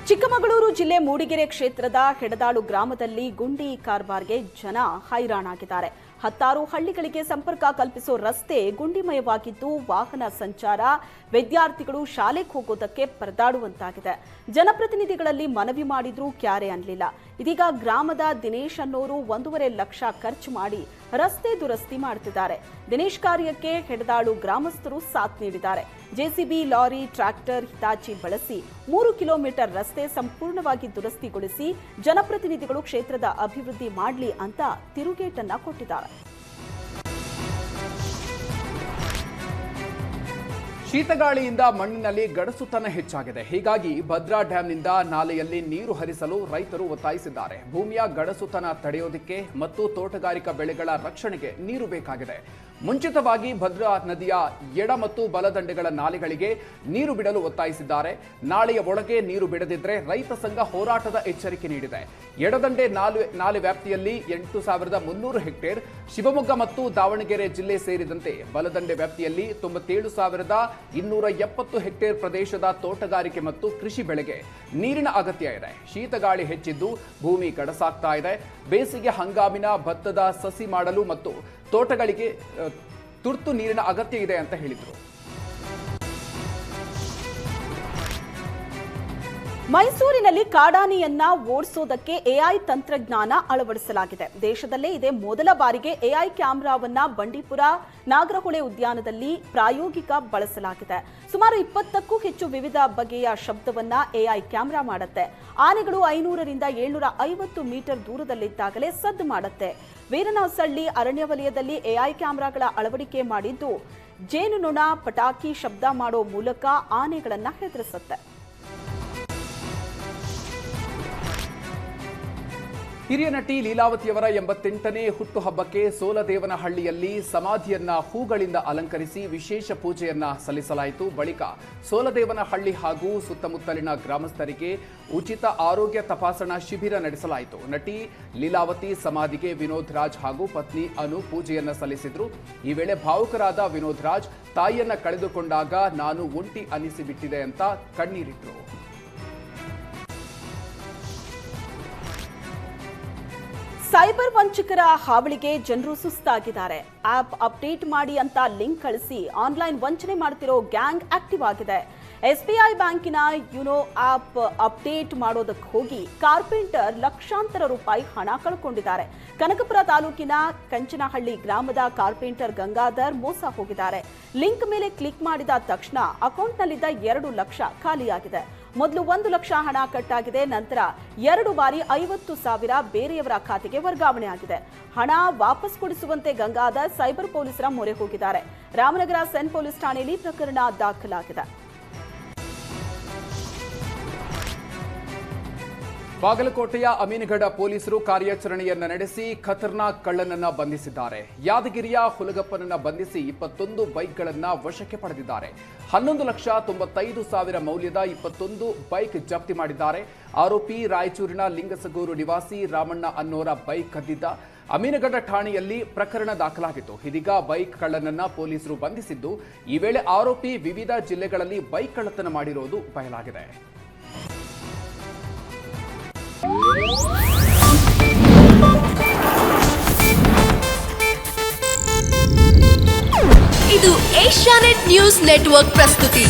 ಚಿಕ್ಕಮಗಳೂರು ಜಿಲ್ಲೆ ಮೂಡಿಗೆರೆ ಕ್ಷೇತ್ರದ ಹೆಡದಾಳು ಗ್ರಾಮದಲ್ಲಿ ಗುಂಡಿ ಕಾರ್ಬಾರ್ಗೆ ಜನ ಹೈರಾಣಾಗಿದ್ದಾರೆ. 10 ಹಳ್ಳಿಗಳಿಗೆ ಸಂಪರ್ಕ ಕಲ್ಪಿಸೋ ರಸ್ತೆ ಗುಂಡಿಮಯವಾಗಿದ್ದು ವಾಹನ ಸಂಚಾರ, ವಿದ್ಯಾರ್ಥಿಗಳು ಶಾಲೆಗೆ ಹೋಗೋದಕ್ಕೆ ಪರದಾಡುವಂತಾಗಿದೆ. ಜನಪ್ರತಿನಿಧಿಗಳಲ್ಲಿ ಮನವಿ ಮಾಡಿದ್ರೂ ಕ್ಯಾರೆ ಅನ್ನಲಿಲ್ಲ. ಇದೀಗ ಗ್ರಾಮದ ದಿನೇಶ್ ಅನ್ನೋರು 1.5 ಲಕ್ಷ ಖರ್ಚು ಮಾಡಿ ರಸ್ತೆ ದುರಸ್ತಿ ಮಾಡುತ್ತಿದ್ದಾರೆ. ದಿನೇಶ್ ಕಾರ್ಯಕ್ಕೆ ಹೆಡದಾಳು ಗ್ರಾಮಸ್ಥರು ಸಾಥ್ ನೀಡಿದ್ದಾರೆ. ಜೆಸಿಬಿ, ಲಾರಿ, ಟ್ರ್ಯಾಕ್ಟರ್, ಹಿತಾಚಿ ಬಳಸಿ 3 ಕಿಲೋಮೀಟರ್ ರಸ್ತೆ ಸಂಪೂರ್ಣವಾಗಿ ದುರಸ್ತಿಗೊಳಿಸಿ ಜನಪ್ರತಿನಿಧಿಗಳು ಕ್ಷೇತ್ರದ ಅಭಿವೃದ್ಧಿ ಮಾಡಲಿ ಅಂತ ತಿರುಗೇಟನ್ನ ಕೊಟ್ಟಿದ್ದಾರೆ. ಶೀತಗಾಳಿಯಿಂದ ಮಣ್ಣಿನಲ್ಲಿ ಗಡಸುತನ ಹೆಚ್ಚಾಗಿದೆ. ಹೀಗಾಗಿ ಭದ್ರಾ ಡ್ಯಾಂನಿಂದ ನಾಲೆಯಲ್ಲಿ ನೀರು ಹರಿಸಲು ರೈತರು ಒತ್ತಾಯಿಸಿದ್ದಾರೆ. ಭೂಮಿಯ ಗಡಸುತನ ತಡೆಯೋದಕ್ಕೆ ಮತ್ತು ತೋಟಗಾರಿಕಾ ಬೆಳೆಗಳ ರಕ್ಷಣೆಗೆ ನೀರು ಬೇಕಾಗಿದೆ. ಮುಂಚಿತವಾಗಿ ಭದ್ರಾ ನದಿಯ ಎಡ ಮತ್ತು ಬಲದಂಡೆಗಳ ನಾಲೆಗಳಿಗೆ ನೀರು ಬಿಡಲು ಒತ್ತಾಯಿಸಿದ್ದಾರೆ. ನಾಳೆಯ ಒಳಗೆ ನೀರು ಬಿಡದಿದ್ದರೆ ರೈತ ಸಂಘ ಹೋರಾಟದ ಎಚ್ಚರಿಕೆ ನೀಡಿದೆ. ಎಡದಂಡೆ ನಾಲೆ ವ್ಯಾಪ್ತಿಯಲ್ಲಿ 8,300 ಹೆಕ್ಟೇರ್, ಶಿವಮೊಗ್ಗ ಮತ್ತು ದಾವಣಗೆರೆ ಜಿಲ್ಲೆ ಸೇರಿದಂತೆ ಬಲದಂಡೆ ವ್ಯಾಪ್ತಿಯಲ್ಲಿ 97,270 ಹೆಕ್ಟೇರ್ ಪ್ರದೇಶದ ತೋಟಗಾರಿಕೆ ಮತ್ತು ಕೃಷಿ ಬೆಳೆಗೆ ನೀರಿನ ಅಗತ್ಯ ಇದೆ. ಶೀತಗಾಳಿ ಹೆಚ್ಚಿದ್ದು ಭೂಮಿ ಗಡಸಾಗ್ತಾ ಇದೆ. ಬೇಸಿಗೆ ಹಂಗಾಮಿನ ಭತ್ತದ ಸಸಿ ಮಾಡಲು ಮತ್ತು ತೋಟಗಳಿಗೆ ತುರ್ತು ನೀರಿನ ಅಗತ್ಯ ಇದೆ ಅಂತ ಹೇಳಿದರು. ಮೈಸೂರಿನಲ್ಲಿ ಕಾಡಾನೆಯನ್ನ ಓಡಿಸೋದಕ್ಕೆ ಎಐ ತಂತ್ರಜ್ಞಾನ ಅಳವಡಿಸಲಾಗಿದೆ. ದೇಶದಲ್ಲೇ ಇದೇ ಮೊದಲ ಬಾರಿಗೆ ಎಐ ಕ್ಯಾಮೆರಾವನ್ನ ಬಂಡೀಪುರ ನಾಗರಹೊಳೆ ಉದ್ಯಾನದಲ್ಲಿ ಪ್ರಾಯೋಗಿಕ ಬಳಸಲಾಗಿದೆ. ಸುಮಾರು 20ಕ್ಕೂ ಹೆಚ್ಚು ವಿವಿಧ ಬಗೆಯ ಶಬ್ದವನ್ನ ಎಐ ಕ್ಯಾಮೆರಾ ಮಾಡುತ್ತೆ. ಆನೆಗಳು 500ರಿಂದ 750 ಮೀಟರ್ ದೂರದಲ್ಲಿದ್ದಾಗಲೇ ಸದ್ದು ಮಾಡುತ್ತೆ. ವೀರನಹೊಸಳ್ಳಿ ಅರಣ್ಯ ವಲಯದಲ್ಲಿ ಎಐ ಕ್ಯಾಮೆರಾಗಳ ಅಳವಡಿಕೆ ಮಾಡಿದ್ದು ಜೇನುನೊಣ, ಪಟಾಕಿ ಶಬ್ದ ಮಾಡೋ ಮೂಲಕ ಆನೆಗಳನ್ನ ಹೆದರಿಸುತ್ತೆ. ಹಿರಿಯ ನಟಿ ಲೀಲಾವತಿಯವರ 88ನೇ ಹುಟ್ಟುಹಬ್ಬಕ್ಕೆ ಸೋಲದೇವನಹಳ್ಳಿಯಲ್ಲಿ ಸಮಾಧಿಯನ್ನ ಹೂಗಳಿಂದ ಅಲಂಕರಿಸಿ ವಿಶೇಷ ಪೂಜೆಯನ್ನ ಸಲ್ಲಿಸಲಾಯಿತು. ಬಳಿಕ ಸೋಲದೇವನಹಳ್ಳಿ ಹಾಗೂ ಸುತ್ತಮುತ್ತಲಿನ ಗ್ರಾಮಸ್ಥರಿಗೆ ಉಚಿತ ಆರೋಗ್ಯ ತಪಾಸಣಾ ಶಿಬಿರ ನಡೆಸಲಾಯಿತು. ನಟಿ ಲೀಲಾವತಿ ಸಮಾಧಿಗೆ ವಿನೋದ್ ರಾಜ್ ಹಾಗೂ ಪತ್ನಿ ಅನು ಪೂಜೆಯನ್ನ ಸಲ್ಲಿಸಿದ್ರು. ಈ ವೇಳೆ ಭಾವುಕರಾದ ವಿನೋದ್ ರಾಜ್ ತಾಯಿಯನ್ನ ಕಳೆದುಕೊಂಡಾಗ ನಾನು ಒಂಟಿ ಅನಿಸಿಬಿಟ್ಟಿದೆ ಅಂತ ಕಣ್ಣೀರಿಟ್ರು. ಸೈಬರ್ ವಂಚಕರ ಹಾವಳಿಗೆ ಜನರು ಸುಸ್ತಾಗಿದ್ದಾರೆ. ಆಪ್ ಅಪ್ಡೇಟ್ ಮಾಡಿ ಅಂತ ಲಿಂಕ್ ಕಳಿಸಿ ಆನ್ಲೈನ್ ವಂಚನೆ ಮಾಡ್ತಿರೋ ಗ್ಯಾಂಗ್ ಆಕ್ಟಿವ್ ಆಗಿದೆ. ಎಸ್ಬಿಐ ಬ್ಯಾಂಕಿನ ಯುನೋ ಆಪ್ ಅಪ್ಡೇಟ್ ಮಾಡೋದಕ್ಕೆ ಹೋಗಿ ಕಾರ್ಪೆಂಟರ್ ಲಕ್ಷಾಂತರ ರೂಪಾಯಿ ಹಣ ಕಳ್ಕೊಂಡಿದ್ದಾರೆ. ಕನಕಪುರ ತಾಲೂಕಿನ ಕಂಚನಹಳ್ಳಿ ಗ್ರಾಮದ ಕಾರ್ಪೆಂಟರ್ ಗಂಗಾಧರ್ ಮೋಸ ಹೋಗಿದ್ದಾರೆ. ಲಿಂಕ್ ಮೇಲೆ ಕ್ಲಿಕ್ ಮಾಡಿದ ತಕ್ಷಣ ಅಕೌಂಟ್ನಲ್ಲಿದ್ದ 2 ಲಕ್ಷ ಖಾಲಿಯಾಗಿದೆ. ಮೊದಲು 1 ಲಕ್ಷ ಹಣ ಕಟ್ಟಾಗಿದೆ. ನಂತರ 2 ಬಾರಿ 50,000 ಬೇರೆಯವರ ಖಾತೆಗೆ ವರ್ಗಾವಣೆ ಆಗಿದೆ. ಹಣ ವಾಪಸ್ ಕೊಡಿಸುವಂತೆ ಗಂಗಾಧರ್ ಸೈಬರ್ ಪೊಲೀಸರ ಮೊರೆ ಹೋಗಿದ್ದಾರೆ. ರಾಮನಗರ ಸೆನ್ ಪೊಲೀಸ್ ಠಾಣೆಯಲ್ಲಿ ಪ್ರಕರಣ ದಾಖಲಾಗಿದೆ. ಬಾಗಲಕೋಟೆಯ ಅಮೀನಗಢ ಪೊಲೀಸರು ಕಾರ್ಯಾಚರಣೆಯನ್ನ ನಡೆಸಿ ಖತರ್ನಾಕ್ ಕಳ್ಳನನ್ನ ಬಂಧಿಸಿದ್ದಾರೆ. ಯಾದಗಿರಿಯ ಹುಲಗಪ್ಪನನ್ನ ಬಂಧಿಸಿ 21 ಬೈಕ್ಗಳನ್ನ ವಶಕ್ಕೆ ಪಡೆದಿದ್ದಾರೆ. 11,95,000 ಮೌಲ್ಯದ 21 ಬೈಕ್ ಜಪ್ತಿ ಮಾಡಿದ್ದಾರೆ. ಆರೋಪಿ ರಾಯಚೂರಿನ ಲಿಂಗಸಗೂರು ನಿವಾಸಿ ರಾಮಣ್ಣ ಅನ್ನೋರ ಬೈಕ್ ಕದ್ದಿದ್ದ. ಅಮೀನಗಢ ಠಾಣೆಯಲ್ಲಿ ಪ್ರಕರಣ ದಾಖಲಾಗಿತ್ತು. ಇದೀಗ ಬೈಕ್ ಕಳ್ಳನನ್ನ ಪೊಲೀಸರು ಬಂಧಿಸಿದ್ದು, ಈ ವೇಳೆ ಆರೋಪಿ ವಿವಿಧ ಜಿಲ್ಲೆಗಳಲ್ಲಿ ಬೈಕ್ ಕಳ್ಳತನ ಮಾಡಿರುವುದು ಬಯಲಾಗಿದೆ. ಇದು ಏಷ್ಯಾನೆಟ್ ನ್ಯೂಸ್ ನೆಟ್ವರ್ಕ್ ಪ್ರಸ್ತುತಿ.